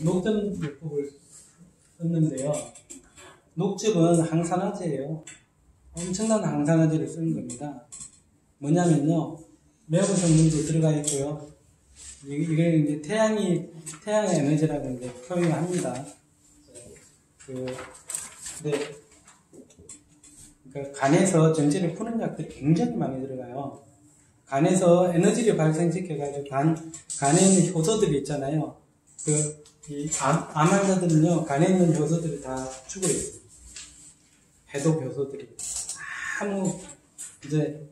녹즙요법을 썼는데요. 녹즙은 항산화제예요. 엄청난 항산화제를 쓰는 겁니다. 뭐냐면요, 매운 성분도 들어가 있고요. 이게 이제 태양의 에너지라고 이제 표현을 합니다. 그러니까 간에서 전체를 푸는 약들이 굉장히 많이 들어가요. 간에서 에너지를 발생시켜가지고 간에 있는 효소들이 있잖아요. 암 환자들은요, 간에 있는 효소들이 다 죽어있어요. 해독 효소들이. 이제,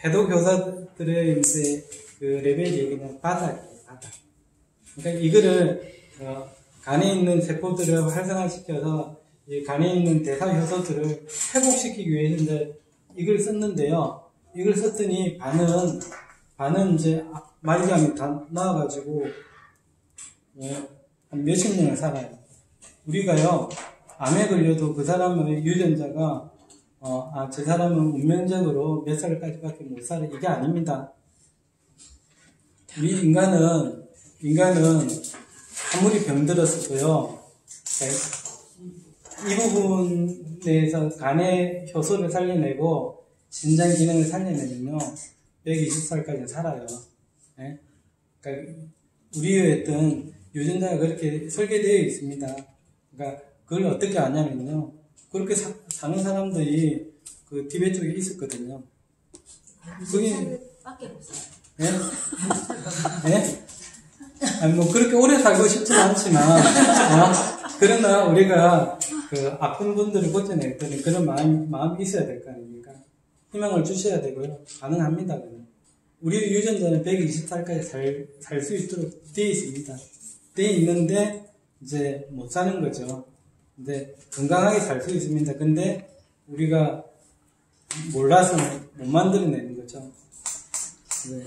해독 효소들의 이제, 레벨이 그냥 바닥이에요, 바닥. 그러니까 이거를, 간에 있는 세포들을 활성화시켜서, 이 간에 있는 대사 효소들을 회복시키기 위해서 이제 이걸 썼는데요. 이걸 썼더니 반은 이제 말기암이 다 나와가지고, 한 몇십 년을 살아요. 우리가요, 암에 걸려도 그 사람의 유전자가, 저 사람은 운명적으로 몇 살까지밖에 못 살아. 이게 아닙니다. 우리 인간은 아무리 병들었어도요, 이 부분에서 간의 효소를 살려내고, 신장 기능을 살려내면요, 120살까지 살아요. 네? 그러니까 우리의 어떤 유전자가 그렇게 설계되어 있습니다. 그러니까 그걸 어떻게 아냐면요, 그렇게 사는 사람들이 그 티베트 쪽에 있었거든요. 그게 밖에 없어요. 예? 예? 아니 뭐 그렇게 오래 살고 싶지는 않지만, 그러나 우리가 그 아픈 분들을 고쳐낼 때는 그런 마음이 있어야 될 거 아닙니까? 희망을 주셔야 되고요. 가능합니다. 그냥. 우리 유전자는 120살까지 살 수 있도록 되어 있습니다. 되어 있는데 이제 못 사는 거죠. 근데 건강하게 살 수 있습니다. 근데 우리가 몰라서 못 만들어내는 거죠. 네.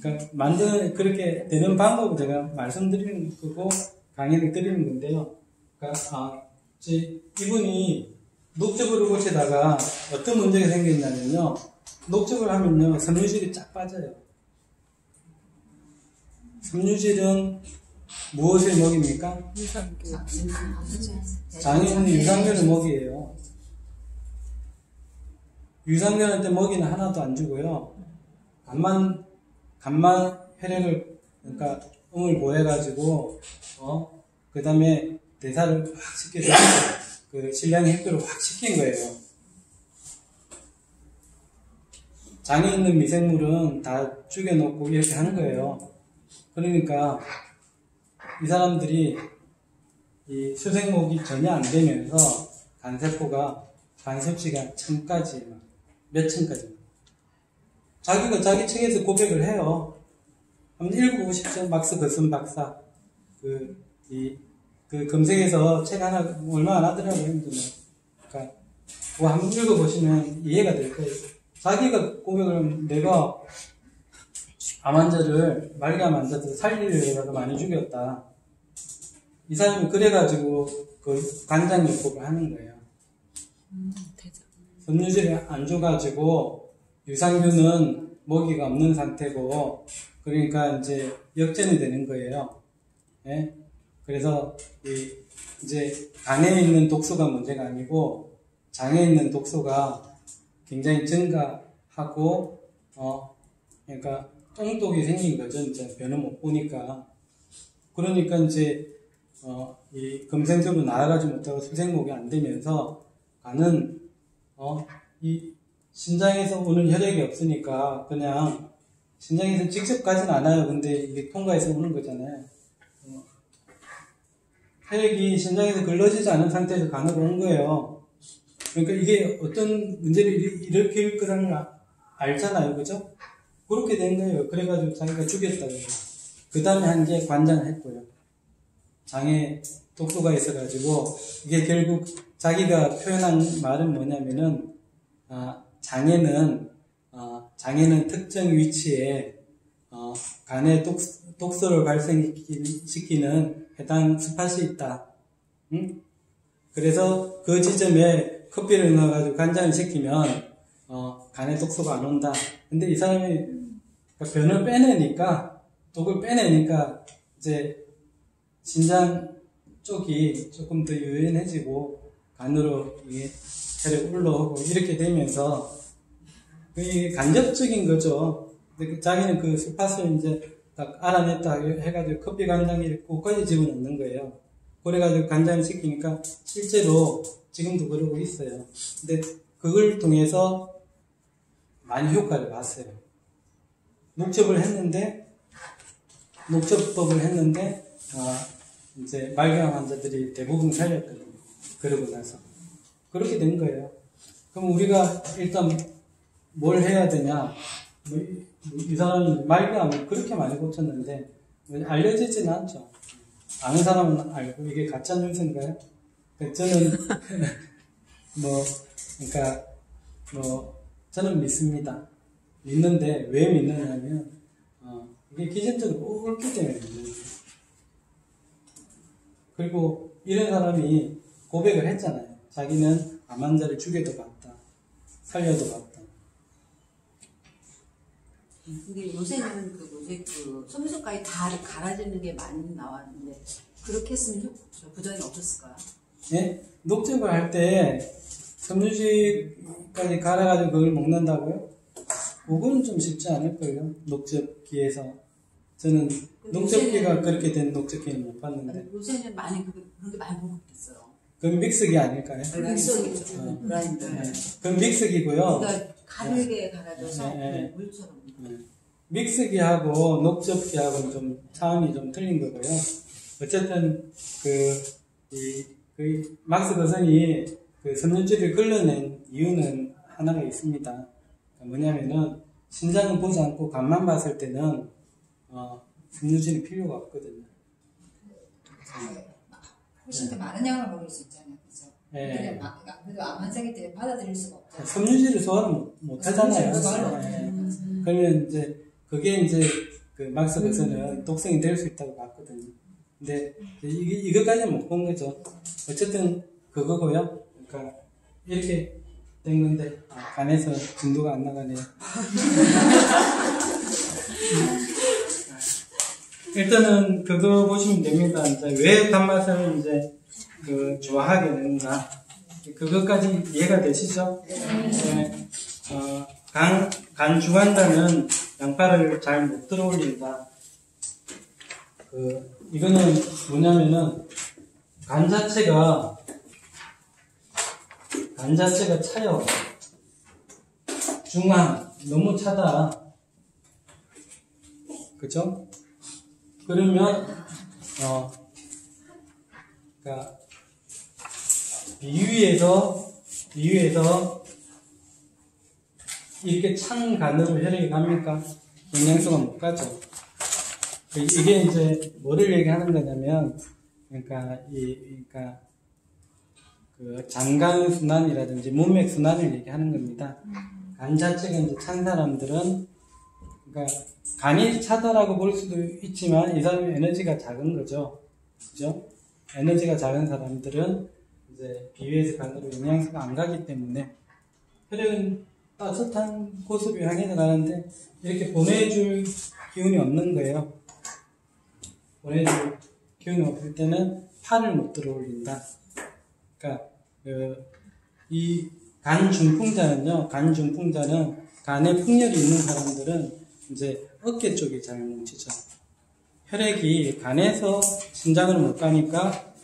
그러니까 그렇게 되는 방법을 제가 말씀드리는 거고 강의를 드리는 건데요. 그러니까 이분이 녹즙을 고치다가 어떤 문제가 생겼냐면요, 녹즙을 하면요 섬유질이 쫙 빠져요. 섬유질은 무엇을 먹입니까? 유산균. 장에 있는 유산균을 먹이에요. 유산균한테 먹이는 하나도 안 주고요. 간만 혈액을, 그러니까 음을 보해가지고, 그 다음에 대사를 확 시켜서 그 신장의 흡수를 확 시킨 거예요. 장에 있는 미생물은 다 죽여놓고 이렇게 하는 거예요. 그러니까 이 사람들이 이 수생목이 전혀 안 되면서 간세포가 간섭시가 1000까지 몇 층까지 자기가 자기 책에서 고백을 해요. 한번 읽어보십시오. 막스 거슨 박사. 그 검색해서 책 하나, 얼마 안 하더라고요. 그러니까, 그거 한번 읽어보시면 이해가 될 거예요. 자기가 고백을, 내가 말기암 환자들 살리려고 많이 죽였다. 이 사람이 그래가지고, 그 간장요법을 하는 거예요. 섬유질을 안 줘가지고, 유산균은 먹이가 없는 상태고, 그러니까 이제 역전이 되는 거예요. 예? 그래서 이제 간에 있는 독소가 문제가 아니고 장에 있는 독소가 굉장히 증가하고 그러니까 똥독이 생긴 거죠. 이제 변을 못 보니까. 그러니까 이제 이 금생적으로 나아가지 못하고 수생목이 안 되면서 간은 이 신장에서 오는 혈액이 없으니까 그냥 신장에서 직접 가진 않아요. 근데 이게 통과해서 오는 거잖아요. 혈액이 신장에서 걸러지지 않은 상태에서 간으로 온 거예요. 그러니까 이게 어떤 문제를 일으킬 거라는 걸 알잖아요. 그죠? 그렇게 된 거예요. 그래가지고 자기가 죽였다고. 그 다음에 한 게 관장을 했고요. 장에 독소가 있어가지고, 이게 결국 자기가 표현한 말은 뭐냐면은, 장에는 특정 위치에, 간에 독소를 발생시키는 해당 스팟이 있다. 응? 그래서 그 지점에 커피를 넣어가지고 간장을 시키면, 간에 독소가 안 온다. 근데 이 사람이, 변을 빼내니까, 독을 빼내니까, 이제, 신장 쪽이 조금 더 유연해지고 간으로 이게 혈액 올라오고 이렇게 되면서 이게 간접적인 거죠. 근데 자기는 그 스팟을 이제 딱 알아냈다 해가지고 커피 간장에 꼭까지 집어넣는 거예요. 그래가지고 간장을 시키니까 실제로 지금도 그러고 있어요. 근데 그걸 통해서 많이 효과를 봤어요. 녹즙법을 했는데 이제 말기암 환자들이 대부분 살렸거든요. 그러고 나서 그렇게 된 거예요. 그럼 우리가 일단 뭘 해야 되냐? 이 사람이 말기암을 그렇게 많이 고쳤는데 알려지지는 않죠. 아는 사람은 알고 이게 가짜 뉴스인가요? 저는 저는 믿습니다. 믿는데 왜 믿느냐면 이게 기전적으로 옳기 때문에 믿는 거예요. 그리고 이런 사람이 고백을 했잖아요. 자기는 암 환자를 죽여도 봤다. 살려도 봤다. 근데 요새는 섬유질까지 다 갈아지는 게 많이 나왔는데 그렇게 했으면 부작용이 없었을까요? 예? 녹즙을 할 때 섬유질까지 갈아가지고 그걸 먹는다고요? 그건 좀 쉽지 않을걸요? 녹즙기에서. 저는 녹즙기가 그렇게 된 녹즙기는 못 봤는데. 요새는 많이 그런 게 많이 보급됐어요. 그럼 믹스기 아닐까요? 믹스기죠. 브라인드. 네. 그럼 믹스기고요. 그러니까 가늘게 갈아줘서 물처럼. 믹스기하고 녹즙기하고는 좀 차원이 좀 틀린 거고요. 어쨌든 막스 버선이 그 섬유질을 걸러낸 이유는 하나가 있습니다. 뭐냐면은 신장은 보지 않고 간만 봤을 때는 섬유질이 필요가 없거든요. 훨씬 더 많은 양을 먹을 수 있잖아요, 그죠? 네. 그래도 암 환자기 때문에 받아들일 수가 없잖아요. 섬유질을 소화를 못 하잖아요. 그러면 이제 그게 이제 그 막스 버선은 독성이 될 수 있다고 봤거든요. 근데 이거까지는 못 본 거죠. 어쨌든 그거고요. 그러니까 이렇게 된 건데 간에서 진도가 안 나가네요. 일단은 그거 보시면 됩니다. 이제 왜 단맛을 이제 좋아하게 되는가 그것까지 이해가 되시죠? 네. 간 중환자는 양파를 잘 못 들어올린다. 이거는 뭐냐면은 간 자체가 차요. 중환 너무 차다. 그죠? 그러면 그러니까 비위에서 이렇게 찬 간으로 혈액이 갑니까? 영양소가 못 가죠. 이게 이제 뭐를 얘기하는 거냐면, 그러니까 그 장강 순환이라든지 문맥 순환을 얘기하는 겁니다. 간 자체가 이제 찬 사람들은, 그러니까 간이 차다라고 볼 수도 있지만 이 사람의 에너지가 작은 거죠. 그죠? 에너지가 작은 사람들은 이제 비위에서 간으로 영양소가 안 가기 때문에 혈액은 따뜻한 곳으로 향해서 가는데 이렇게 보내줄 기운이 없는 거예요. 보내줄 기운이 없을 때는 팔을 못 들어올린다. 그러니까 이 간 중풍자는요. 간 중풍자는 간에 풍열이 있는 사람들은 이제 어깨 쪽이 잘 뭉치죠. 혈액이 간에서 심장으로 못 가니까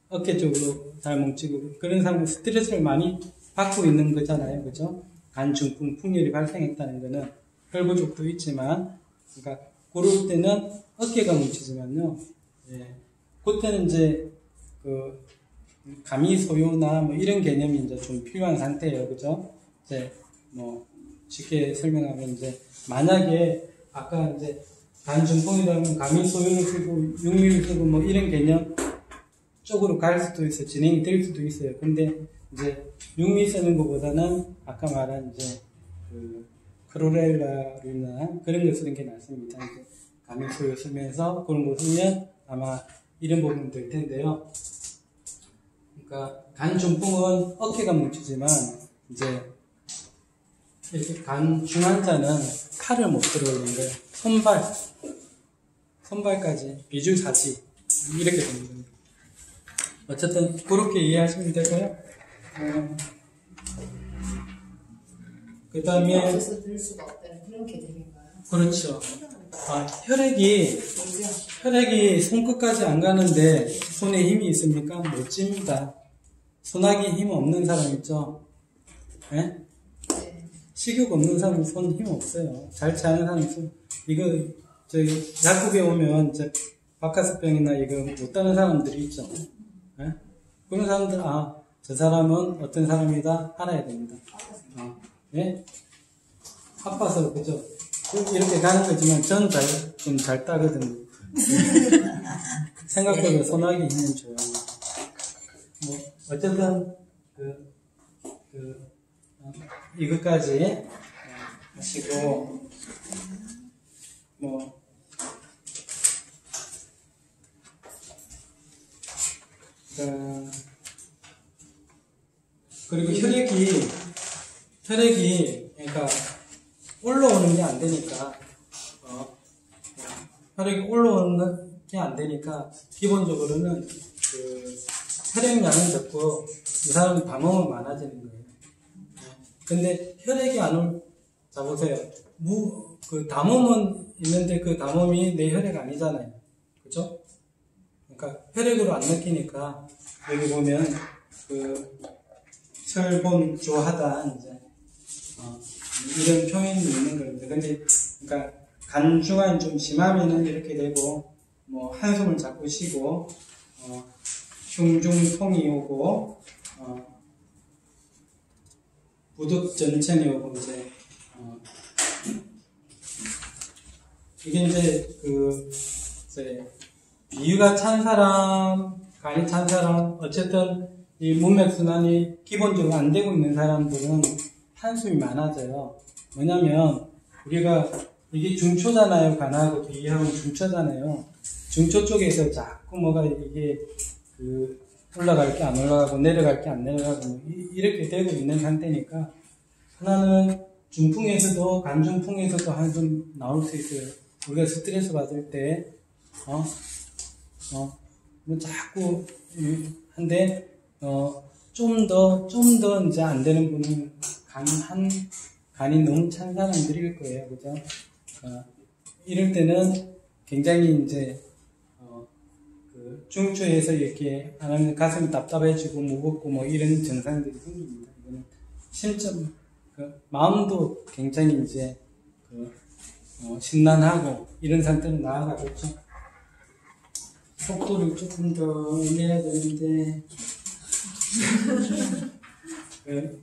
어깨 쪽으로 잘 뭉치고 그런 사람은 스트레스를 많이 받고 있는 거잖아요. 그죠? 간 중풍 풍열이 발생했다는 거는 혈부족도 있지만 그러니까 그럴 때는 어깨가 뭉치지만요. 그때는 이제 가미 소요나 뭐 이런 개념이 이제 좀 필요한 상태예요. 그죠? 이제 뭐 쉽게 설명하면 이제 만약에 아까 이제 간 중풍이라면 가미 소요를 쓰고 육류를 쓰고 뭐 이런 개념 쪽으로 갈 수도 있어요. 진행이 될 수도 있어요. 근데 이제 육미 쓰는 것보다는 아까 말한 이제 크로렐라류나 그런 거 쓰는 게 낫습니다. 이제 가미 소요 쓰면서 그런 거 쓰면 아마 이런 부분이 될 텐데요. 그러니까 간 중풍은 어깨가 뭉치지만 이제 이렇게 간 중환자는 팔을 못 들어올린 거예요. 손발까지 비주사지 이렇게 되는 겁니다. 어쨌든 그렇게 이해하시면 되고요. 그 다음에 없어서 들 수가 없다는 그런 개념인가요? 그렇죠. 혈액이 손끝까지 안 가는데 손에 힘이 있습니까? 못 찝니다. 손아귀 힘 없는 사람 있죠? 네? 식욕 없는 사람은 손 힘 없어요. 잘 체하는 사람은 이거 저기 약국에 오면 박카스병이나 이거 못 따는 사람들이 있죠. 네? 그런 사람들 저 사람은 어떤 사람이다 알아야 됩니다. 예? 아파서 그죠? 이렇게 가는 거지만 전 좀 잘 따거든요. 생각보다 손아귀 힘은 좋아요. 뭐 어쨌든 이것까지 하시고 뭐 그리고 혈액이 그러니까 올라오는 게 안 되니까 혈액이 올라오는 게 안 되니까 기본적으로는 혈액량은 적고 이 사람이 담음은 많아지는 거예요. 근데 혈액이 자 보세요. 그 담음은 있는데 그 담음이 내 혈액 아니잖아요. 그죠? 그러니까 혈액으로 안 느끼니까 여기 보면 혈본조하다 이제 이런 표현이 있는 겁니다. 근데 그러니까 간주가 좀 심하면은 이렇게 되고 뭐 한숨을 자꾸 쉬고 흉중통이 오고 부득전천이 오고 이제 이게 이제 비위가 찬 사람, 간이 찬 사람, 어쨌든 이 문맥순환이 기본적으로 안 되고 있는 사람들은 한숨이 많아져요. 뭐냐면 우리가 이게 중초잖아요. 간하고 비위하고 중초잖아요. 중초 쪽에서 자꾸 뭐가 이게 올라갈 게 안 올라가고 내려갈 게 안 내려가고 뭐 이렇게 되고 있는 상태니까 하나는 중풍에서도 간중풍에서도 한숨 나올 수 있어요. 우리가 스트레스 받을 때 뭐 자꾸 한데 좀 더 이제 안 되는 분은 간이 너무 찬 사람들일 거예요. 그죠? 이럴 때는 굉장히 이제 중추에서 이렇게 안 하면 가슴이 답답해지고 무겁고 뭐 이런 증상들이 생깁니다. 이거는 심점 마음도 굉장히 이제 심란하고 이런 상태로 나아가겠죠. 속도를 조금 더 내야 되는데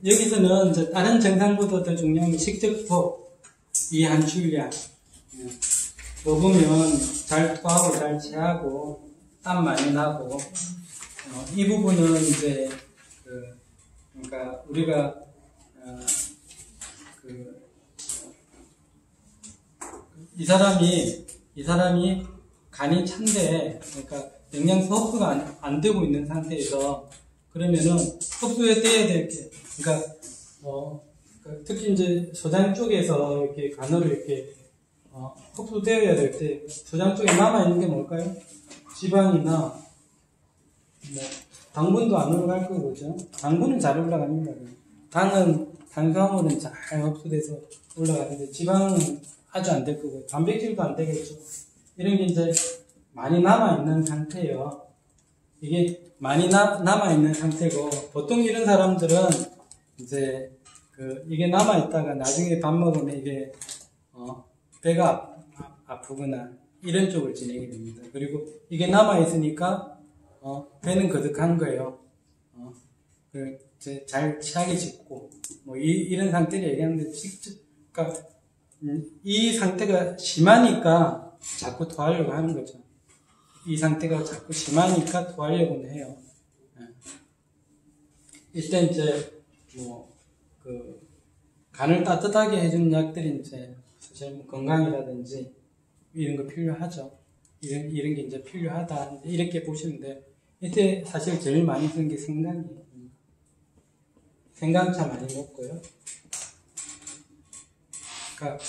여기서는 이제 다른 증상보다 더 중요한 게 식적폭, 이한출량 먹으면 잘 토하고 잘 체하고 땀 많이 나고 이 부분은 이제 그러니까 우리가 이 사람이 간이 찬데 그러니까 영양소 흡수가 안 되고 있는 상태에서 그러면은 흡수에 떼야 될 게 그러니까 특히 이제 소장 쪽에서 이렇게 간으로 이렇게 흡수되어야 될 때 소장 쪽에 남아 있는 게 뭘까요? 지방이나 뭐 당분도 안 올라갈 거고 그죠? 당분은 잘 올라갑니다. 당은 탄수화물은 잘 흡수돼서 올라가는데 지방은 아주 안 될 거고 단백질도 안 되겠죠. 이런 게 이제 많이 남아있는 상태예요. 이게 많이 남아있는 상태고 보통 이런 사람들은 이제 이게 남아있다가 나중에 밥 먹으면 이게 배가 아프거나 이런 쪽을 지내게 됩니다. 그리고 이게 남아있으니까 배는 거득한 거예요. 잘 취하게 짓고 뭐 이런 상태를 얘기하는데 그러니까 이 상태가 심하니까 자꾸 토하려고 하는 거죠. 이 상태가 자꾸 심하니까 토하려고는 해요. 이때 이제 간을 따뜻하게 해주는 약들이 이제 사실 뭐 건강이라든지 이런 거 필요하죠. 이런 게 이제 필요하다. 이렇게 보시면 돼요. 이때 사실 제일 많이 쓰는 게 생강이에요. 생강차 많이 먹고요. 그러니까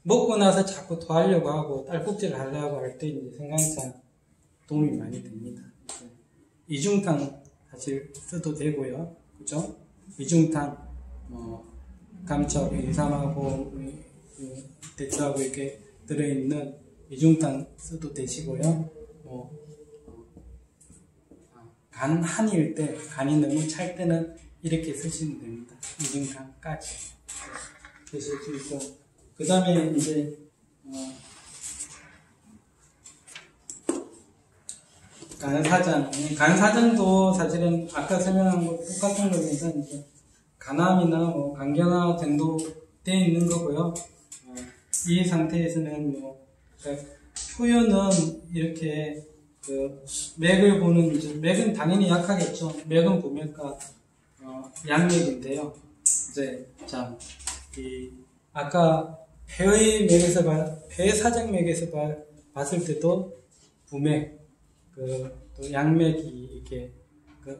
먹고 나서 자꾸 토하려고 하고 딸꾹질을 하려고 할 때 이제 생강차 도움이 많이 됩니다. 이중탕 사실 써도 되고요. 그죠? 이중탕, 감초하고 인삼하고 대추하고 이렇게 들어있는 이중탕 써도 되시고요. 간 한일 때, 간이 너무 찰 때는 이렇게 쓰시면 됩니다. 이중탕까지 드실 수 있고, 그 다음에 이제 간사정도 사실은 아까 설명한 거 똑같은 거에서 이제 간암이나 간경화 정도 되어 있는 거고요. 이 상태에서는 그러니까 표현은 이렇게 맥을 보는, 이제 맥은 당연히 약하겠죠. 맥은 부맥과 양맥인데요. 이제 아까 폐의 맥에서 폐 사정맥에서 봤을 때도 부맥, 또 양맥이 이렇게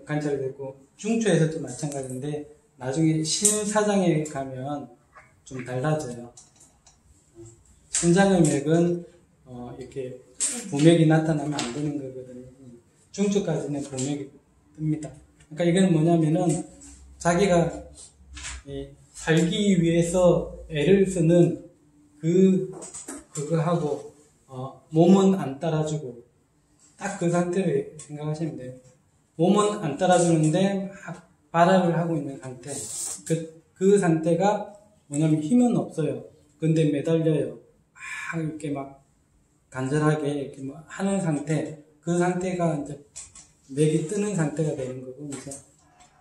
관찰되고, 중추에서도 마찬가지인데 나중에 신사장에 가면 좀 달라져요. 신장의 맥은 이렇게 부맥이 나타나면 안 되는 거거든요. 중추까지는 부맥이 뜹니다. 그러니까 이건 뭐냐면은 자기가 살기 위해서 애를 쓰는 그거하고 몸은 안 따라주고, 딱 그 상태를 생각하시면 돼요. 몸은 안 따라주는데 막 발악을 하고 있는 상태. 그 상태가 뭐냐면 힘은 없어요. 근데 매달려요. 막 이렇게 막 간절하게 이렇게 뭐 하는 상태. 그 상태가 이제 맥이 뜨는 상태가 되는 거고, 이제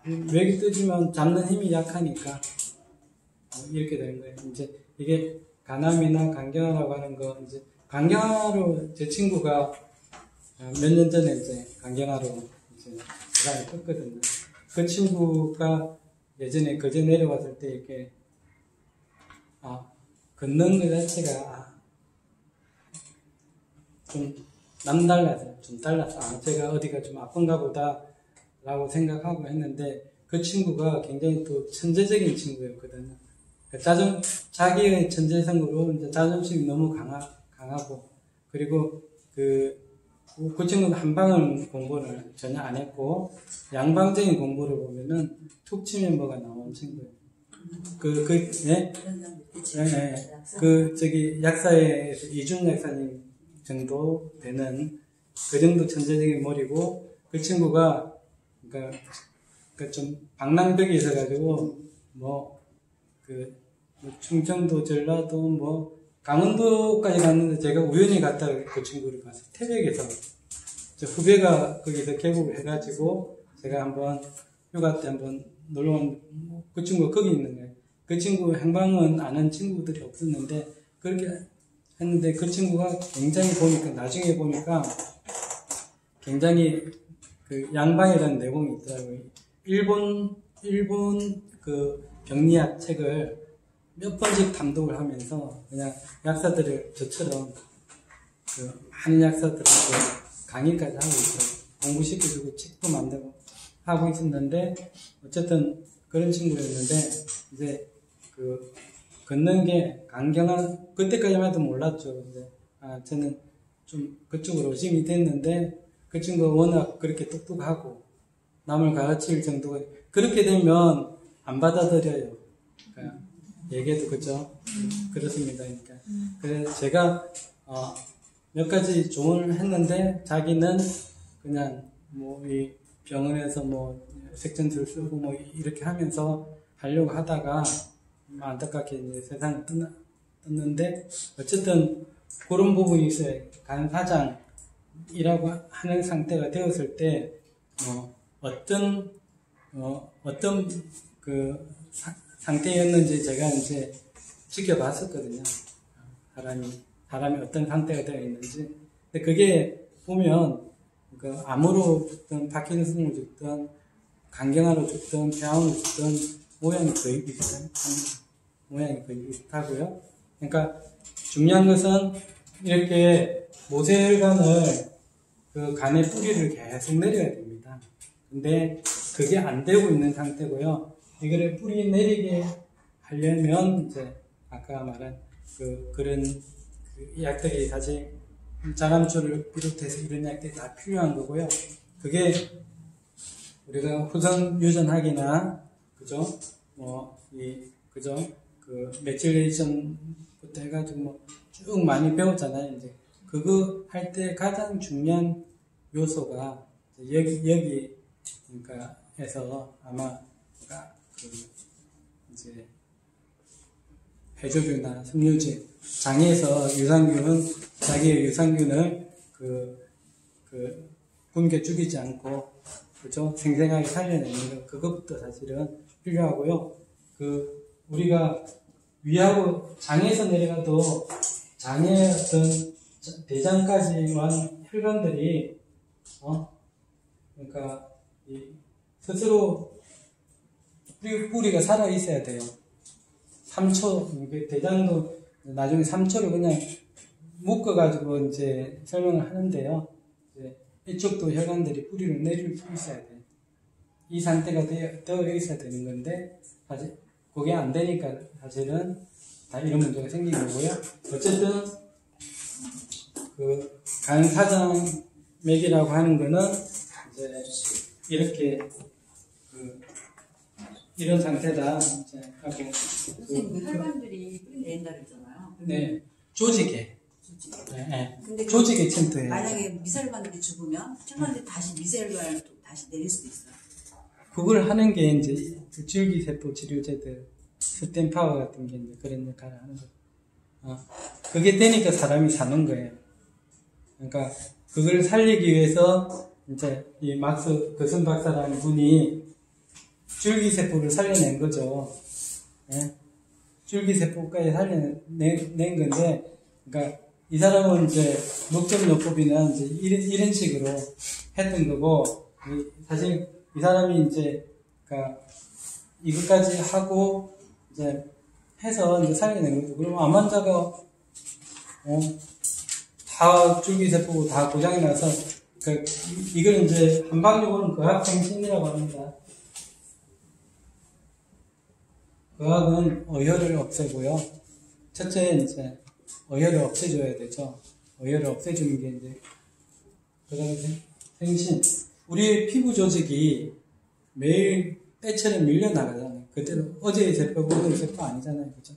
맥이 뜨지만 잡는 힘이 약하니까 이렇게 되는 거예요. 이제 이게 간암이나 간경화라고 하는 거, 이제 간경화로 제 친구가 몇 년 전에 이제 간경화로 이제 계단을 떴거든요. 그 친구가 예전에 거제 내려왔을 때 이렇게 걷는 것 자체가 좀 남달라서, 좀 달라서 제가 어디가 좀 아픈가 보다 라고 생각하고 했는데, 그 친구가 굉장히 또 천재적인 친구였거든요. 그러니까 자기의 천재성으로 이제 자존심이 너무 강하고, 그리고 그 친구는 한방을 공부를 전혀 안 했고, 양방적인 공부를 보면은 툭 치면 뭐가 나오는 친구예요. 약사에서 이준 약사님 정도 되는, 그 정도 천재적인 머리고, 그 친구가, 그러니까 좀 방랑벽이 있어가지고, 충청도, 전라도, 강원도까지 갔는데 제가 우연히 갔다가 그 친구를 봤어요. 태백에서. 후배가 거기서 개국을 해가지고, 제가 한번 휴가 때 한번 놀러 온, 그 친구가 거기 있는 거예요. 그 친구 행방은 아는 친구들이 없었는데, 그렇게 했는데, 그 친구가 굉장히 나중에 보니까 굉장히 양방이라는 내공이 있더라고요. 일본 병리학 책을 몇 번씩 감독을 하면서 그냥 약사들을 저처럼 많은 약사들한테 강의까지 하고 있어요. 공부시켜주고 책도 만들고 하고 있었는데, 어쨌든 그런 친구였는데, 이제 걷는 게 간경화, 그때까지만 해도 몰랐죠. 이제 저는 좀 그쪽으로 의심이 됐는데, 그 친구가 워낙 그렇게 똑똑하고 남을 가르칠 정도가, 그렇게 되면 안 받아들여요. 그러니까 얘기해도 그죠? 그렇습니다. 그러니까 그래서 제가 몇 가지 조언을 했는데, 자기는 그냥 이 병원에서 색전술 쓰고 이렇게 하면서 하려고 하다가 안타깝게 이제 세상에 떴는데, 어쨌든 그런 부분이 있어요. 간사장이라고 하는 상태가 되었을 때 어떤 상태였는지 제가 이제 지켜봤었거든요. 사람이 어떤 상태가 되어 있는지. 근데 그게 보면 암으로 죽든 파킨슨으로 죽든 간경화로 죽든 폐암으로 죽든 모양이 거의 비슷하고요. 그러니까 중요한 것은 이렇게 모세혈관을 간의 뿌리를 계속 내려야 됩니다. 근데 그게 안 되고 있는 상태고요. 이거를 뿌리 내리게 하려면 이제 아까 말한 그런 약들이 사실 자감초를 비롯해서 이런 약들이 다 필요한 거고요. 그게 우리가 후선 유전학이나 그죠? 그죠? 그 메틸레이션부터 해가지고 뭐 쭉 많이 배웠잖아요. 이제 그거 할 때 가장 중요한 요소가 여기 그러니까 해서 아마 그러니까 그 이제 해조류나 섬유질 장에서 유산균은 자기의 유산균을 굶겨 죽이지 않고 그죠? 생생하게 살려내는 거 그것부터 사실은 필요하고요. 우리가 위하고 장에서 내려가도 장의 어떤 대장까지 온 혈관들이 그러니까 스스로 뿌리가 살아 있어야 돼요. 3초 대장도 나중에 3초를 그냥 묶어가지고 이제 설명을 하는데요. 이쪽도 혈관들이 뿌리를 내릴 수 있어야 돼요. 이 상태가 되어 있어야 되는 건데 사실 그게 안 되니까 사실은 다 이런 문제가 생긴 거고요. 어쨌든 그 간사장맥이라고 하는 거는 이제 이렇게 이런 상태다. 이제 선생님 혈관들이 뿌리 낸다 그랬잖아요. 네, 조직에. 네. 근데 조직에 침투해요. 만약에 미세혈관들이 죽으면 혈관들이 다시 미세혈관을 또 다시 내릴 수도 있어요. 그걸 하는 게 이제 줄기세포 치료제들, 스템파워 같은 게 이제 그런 역할을 하는 거예요. 그게 되니까 사람이 사는 거예요. 그러니까 그걸 살리기 위해서 이제 이 막스 거슨 박사라는 분이 줄기세포를 살려낸 거죠. 예? 줄기세포까지 살려낸 건데, 그러니까 이 사람은 이제 녹점요법이나 이제 이런 식으로 했던 거고, 사실 이 사람이 이제 그러니까 이것까지 하고 이제 해서 이제 살려낸 거죠. 그러면 암 환자가 다 줄기세포고 다 고장이 나서 이걸 이제 한방용어는 거학생신이라고 합니다. 거학은 어혈을 없애고요. 첫째 이제 어혈을 없애줘야 되죠. 어혈을 없애주는 게 이제 그다음에 생신. 우리의 피부 조직이 매일 때처럼 밀려나가잖아요. 그때는 어제의 세포, 오늘의 세포 아니잖아요. 그죠?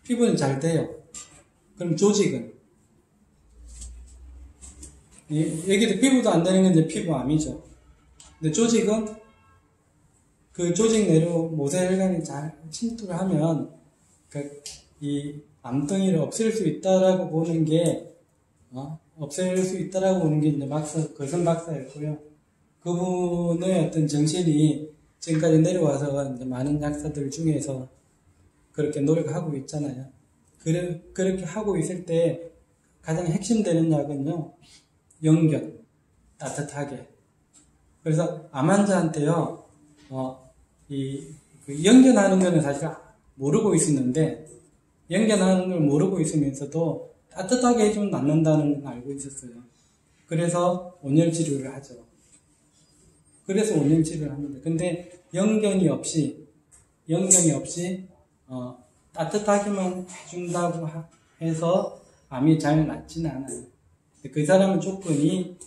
피부는 잘 돼요. 그럼 조직은? 여기도 피부도 안 되는 건 이제 피부암이죠. 근데 조직은 그 조직 내로 모세혈관이 잘 침투를 하면 이 암덩이를 없앨 수 있다라고 보는 게 없앨 수 있다라고 보는 게 이제 거선 박사였고요. 그분의 어떤 정신이 지금까지 내려와서 이제 많은 약사들 중에서 그렇게 노력하고 있잖아요. 그렇게 하고 있을 때 가장 핵심되는 약은요, 영견, 따뜻하게. 그래서 암 환자한테요, 그 영견하는 거는 사실 모르고 있었는데, 영견하는 걸 모르고 있으면서도 따뜻하게 해주면 낫는다는 걸 알고 있었어요. 그래서 온열 치료를 하죠. 그래서 온열 치료를 합니다. 근데 영견이 없이 따뜻하게만 해준다고 해서 암이 잘 낫지는 않아요. 그 사람의 조건이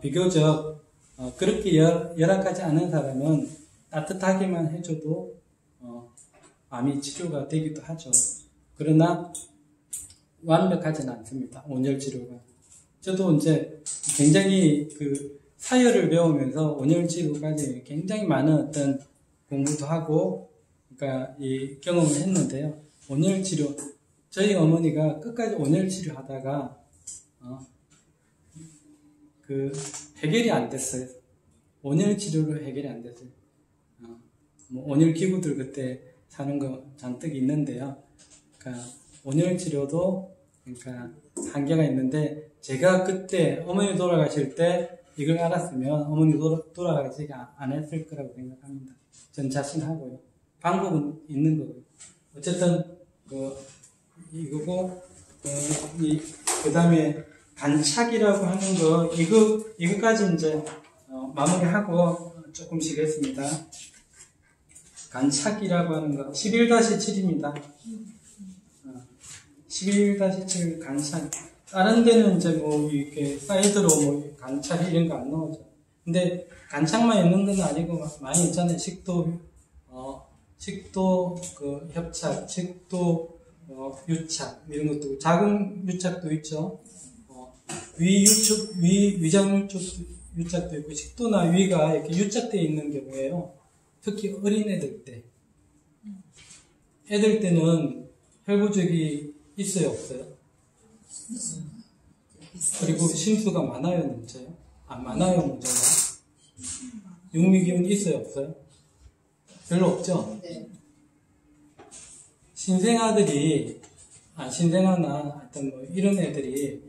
비교적 그렇게 열악하지 않은 사람은 따뜻하게만 해줘도 암이 치료가 되기도 하죠. 그러나 완벽하지는 않습니다. 온열 치료가. 저도 이제 굉장히 그 사열을 배우면서 온열 치료까지 굉장히 많은 어떤 공부도 하고, 그러니까 이 경험을 했는데요. 온열 치료, 저희 어머니가 끝까지 온열 치료 하다가 그 해결이 안 됐어요. 온열 치료로 해결이 안 됐어요. 뭐 온열 기구들 그때 사는 거 잔뜩 있는데요. 그러니까 온열 치료도 그러니까 한계가 있는데, 제가 그때 어머니 돌아가실 때 이걸 알았으면 어머니 돌아가시지 안 했을 거라고 생각합니다. 전 자신하고요. 방법은 있는 거고요. 어쨌든 이거고 그 다음에 간착이라고 하는 거 이거까지 이제 마무리하고 조금씩 했습니다. 간착이라고 하는 거 11-7입니다. 11-7 간착. 다른 데는 이제 뭐 이렇게 사이드로 뭐 간착 이런 거 안 나오죠. 근데 간착만 있는 건 아니고 많이 있잖아요. 식도 그 협착, 식도 유착 이런 것도 작은 유착도 있죠. 위장 유착도 있고 식도나 위가 이렇게 유착되어 있는 경우에요. 특히 어린 애들 때는 혈부족이 있어요, 없어요? 그리고 심수가 많아요, 문제요? 안 많아요, 문제가? 육류기운 있어요, 없어요? 별로 없죠? 네. 신생아나 하여튼 뭐 이런 애들이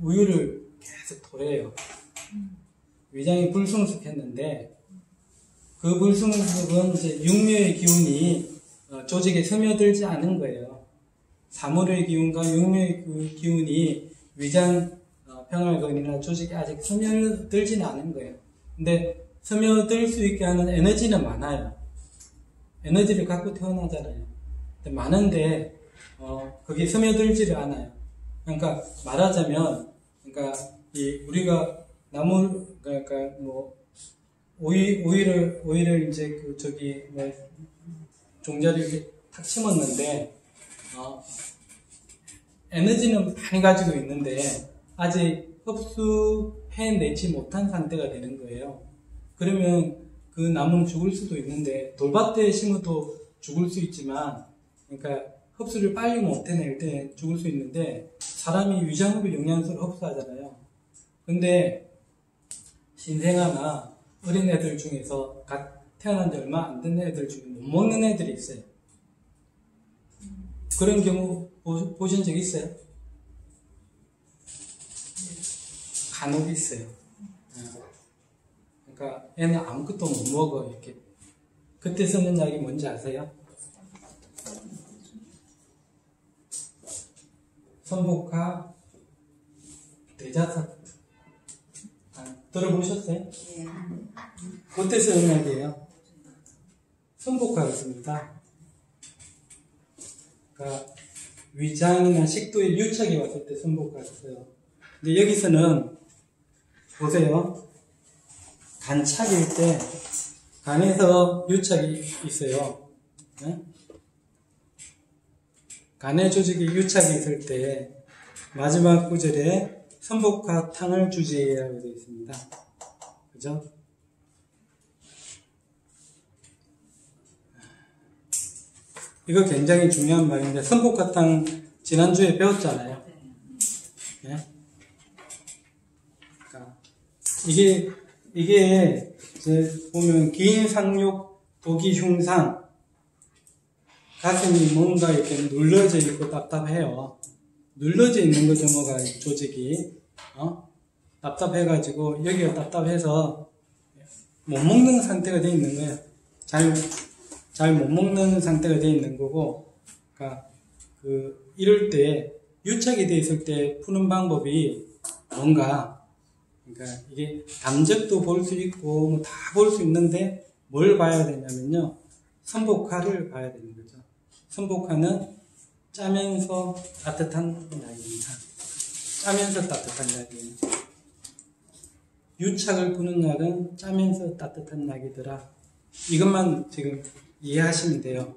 우유를 계속 토해요. 위장이 불순숙했는데 그 불순숙은 이제 육류의 기운이 조직에 스며들지 않은 거예요. 사물의 기운과 육류의 그 기운이 위장 평활근이나 조직에 아직 스며들지는 않은 거예요. 근데 스며들 수 있게 하는 에너지는 많아요. 에너지를 갖고 태어나잖아요. 근데 많은데 그게 스며들지를 않아요. 그러니까 말하자면, 그러니까 우리가 그러니까 뭐 오이를 이제 그 저기 뭐 종자를 이렇게 탁 심었는데 에너지는 많이 가지고 있는데 아직 흡수해내지 못한 상태가 되는 거예요. 그러면 그 나무는 죽을 수도 있는데 돌밭에 심어도 죽을 수 있지만, 그러니까 흡수를 빨리 못 해낼 때 죽을 수 있는데 사람이 위장흡입 영양소를 흡수하잖아요. 근데 신생아나 어린 애들 중에서 태어난 지 얼마 안 된 애들 중에 못 먹는 애들이 있어요. 그런 경우 보신 적 있어요? 간혹 있어요. 그러니까 애는 아무것도 못 먹어, 이렇게. 그때 쓰는 약이 뭔지 아세요? 선복화 대자삭. 들어보셨어요? 네. 그때 쓰는 약이에요. 선복화였습니다. 그러니까 위장이나 식도에 유착이 왔을 때 선복화였어요. 근데 여기서는 보세요. 간착일 때 간에서 유착이 있어요. 네? 간의 조직에 유착이 있을 때 마지막 구절에 선복화탕을 주지라고 되어 있습니다. 그죠? 이거 굉장히 중요한 말인데, 선복화탕 지난주에 배웠잖아요. 네? 그러니까 이게 이제 보면 기인상욕 도기흉상, 가슴이 뭔가 이렇게 눌러져 있고 답답해요. 눌러져 있는 거죠, 뭐가 조직이. 답답해가지고 여기가 답답해서 못 먹는 상태가 되어 있는 거예요. 잘 못 먹는 상태가 되어 있는 거고, 그러니까 이럴 때 유착이 되어 있을 때 푸는 방법이 뭔가, 그러니까 이게 감적도 볼 수 있고 뭐 다 볼 수 있는데 뭘 봐야 되냐면요, 선복화를 봐야 되는 거죠. 선복화는 짜면서 따뜻한 약입니다. 짜면서 따뜻한 약이에요. 유착을 푸는 약은 짜면서 따뜻한 약이더라. 이것만 지금 이해하시면 돼요.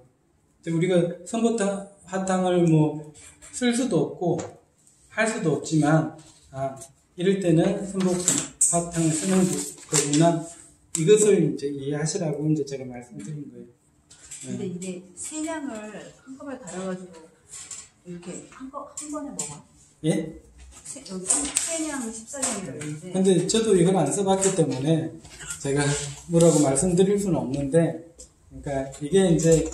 우리가 선복화탕을 뭐 쓸 수도 없고 할 수도 없지만, 이럴 때는 선복화탕을 쓰는 거구나, 이것을 이제 이해하시라고 이제 제가 말씀드린 거예요. 근데 이게 세 장을 한꺼번에 갈아가지고 이렇게 한 번에 먹어? 예? 여기 3냥 14장이라고 있는데. 근데 저도 이걸 안 써봤기 때문에 제가 뭐라고 말씀드릴 수는 없는데, 그러니까 이게 이제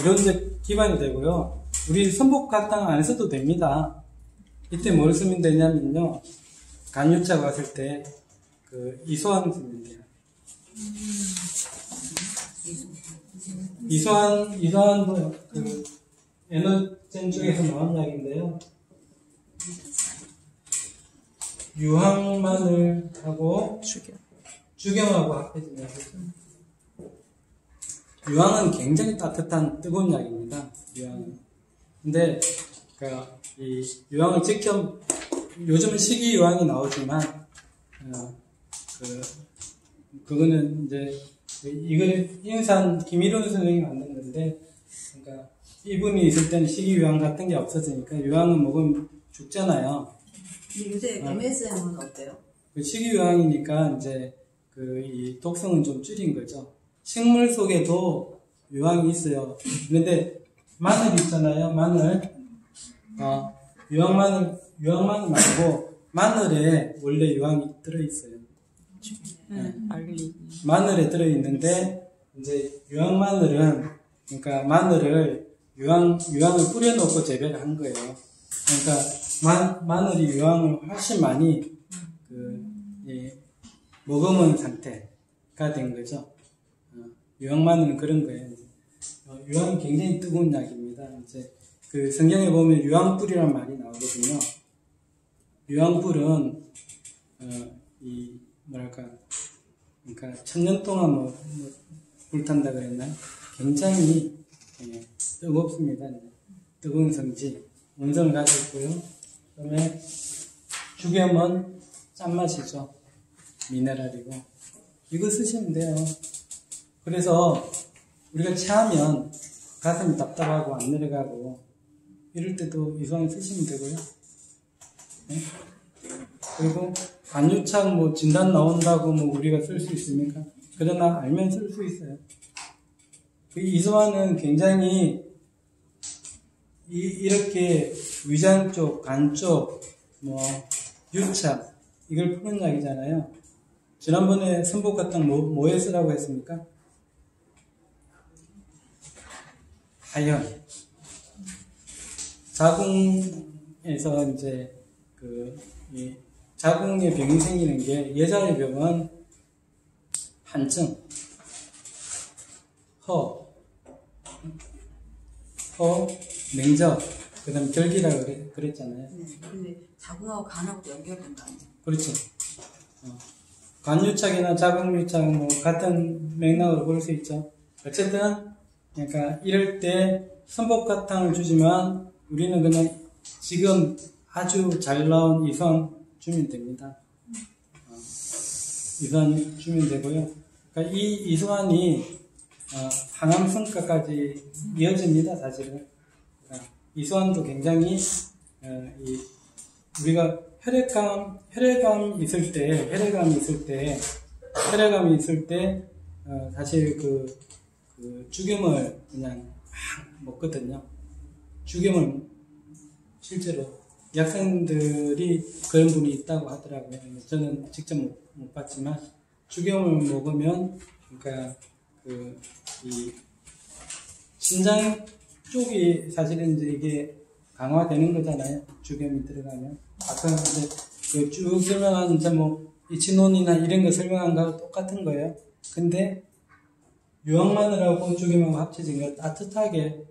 이론적 기반이 되고요. 우리 선복화탕 안 써도 됩니다. 이때 뭘 쓰면 되냐면요, 간유착 왔을 때 이소환 쓰면 돼요. 이소환도 에너젠 쪽에서 나온 약인데요. 유황마늘하고 주경하고 합해진 약이죠. 유황은 굉장히 따뜻한 뜨거운 약입니다. 유황은. 근데 이 유황을 직접 요즘은 식이유황이 나오지만, 그거는 이제, 이걸 인산 김일훈 선생님이 만든 건데, 그러니까, 이분이 있을 때는 식이유황 같은 게 없었으니까, 유황은 먹으면 죽잖아요. 근데 요새 MSM은 어때요? 그 식이유황이니까, 이제, 이 독성은 좀 줄인 거죠. 식물 속에도 유황이 있어요. 그런데, 마늘 있잖아요, 마늘. 유황마늘 말고, 마늘에 원래 유황이 들어있어요. 마늘에 들어있는데, 이제, 유황마늘은, 그러니까 마늘을, 유황을 뿌려놓고 재배를 한 거예요. 그러니까, 마늘이 유황을 훨씬 많이, 머금은 상태가 된 거죠. 유황마늘은 그런 거예요. 유황이 굉장히 뜨거운 약입니다. 이제, 성경에 보면 유황불이라는 말이 나오거든요. 유황불은, 그러니까, 1000년 동안 불탄다 그랬나요? 굉장히, 뜨겁습니다. 뜨거운 성질, 원성을 가지고 있고요. 그 다음에, 죽염은 짠맛이죠. 미네랄이고. 이거 쓰시면 돼요. 그래서, 우리가 체하면 가슴이 답답하고 안 내려가고, 이럴 때도 이소황 쓰시면 되고요. 네? 그리고 간유착 진단 나온다고 우리가 쓸 수 있습니까? 그러나 알면 쓸 수 있어요. 이소황은 굉장히 이렇게 위장 쪽, 간 쪽, 유착 이걸 푸는 약이잖아요. 지난번에 선복가탕 뭐에 쓰라고 했습니까? 하연. 자궁에서 이제 이 자궁에 병이 생기는 게 여자의 병은 한증, 냉적, 그 다음에 결기라고 그랬잖아요. 네, 근데 자궁하고 연결된 거 아니에요? 그렇죠. 간유착이나 자궁유착 같은 맥락으로 볼 수 있죠. 어쨌든 그러니까 이럴 때 선복가탕을 주지만 우리는 그냥 지금 아주 잘 나온 이소황 주면 됩니다. 이소황 주면 되고요. 그러니까 이 이소황이 항암 성과까지 이어집니다, 사실은. 그러니까 이소황도 굉장히 우리가 혈액감이 있을 때 사실 죽염을 그냥 먹거든요. 죽염을 실제로 약생들이 그런 분이 있다고 하더라고요. 저는 직접 못 봤지만 죽염을 먹으면 그러니까 이 신장 쪽이 사실은 이제 이게 강화되는 거잖아요. 죽염이 들어가면. 아까 이제 쭉 설명한 이제 이치논이나 이런 거 설명한 거하고 똑같은 거예요. 근데 유황마늘하고 죽염하고 합쳐진 거 따뜻하게